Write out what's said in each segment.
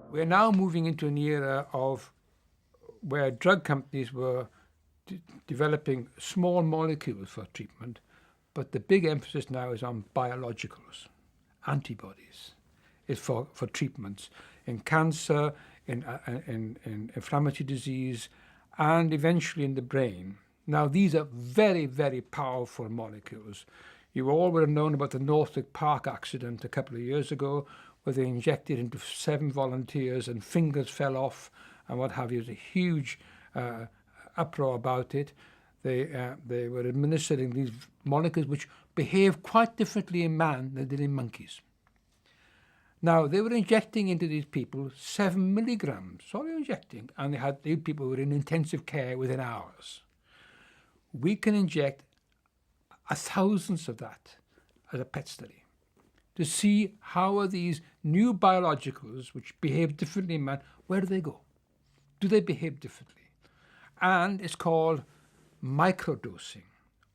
We're now moving into an era of where drug companies were developing small molecules for treatment, but the big emphasis now is on biologicals, antibodies, is for treatments in cancer, in inflammatory disease, and eventually in the brain. Now, these are very, very powerful molecules. You all would have known about the Northwi Park accident a couple of years ago, where they injected into 7 volunteers and fingers fell off and what have you. There's a huge uproar about it. They were administering these molecules which behave quite differently in man than they did in monkeys. Now, they were injecting into these people 7 milligrams, sorry, injecting, and these people were in intensive care within hours. We can inject thousands of that as a PET study to see how are these new biologicals, which behave differently in man, where do they go? Do they behave differently? And it's called microdosing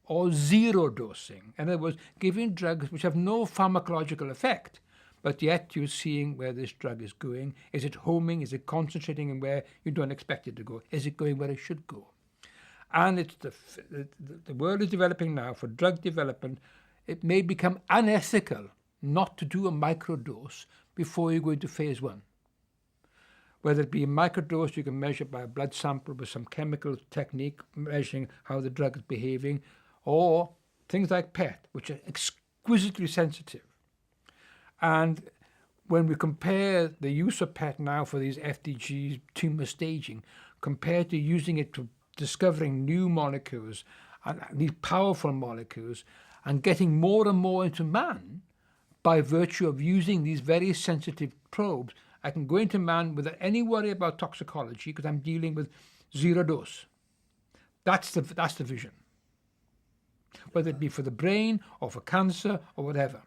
or zero dosing. In other words, giving drugs which have no pharmacological effect, but yet you're seeing where this drug is going. Is it homing? Is it concentrating in where you don't expect it to go? Is it going where it should go? And it's the world is developing now for drug development. It may become unethical not to do a microdose before you go into phase 1. Whether it be a microdose you can measure by a blood sample with some chemical technique measuring how the drug is behaving, or things like PET, which are exquisitely sensitive. And when we compare the use of PET now for these FDGs, tumor staging, compared to using it to discovering new molecules, and these powerful molecules, and getting more and more into man by virtue of using these very sensitive probes, I can go into man without any worry about toxicology because I'm dealing with zero dose. That's the vision, whether it be for the brain or for cancer or whatever.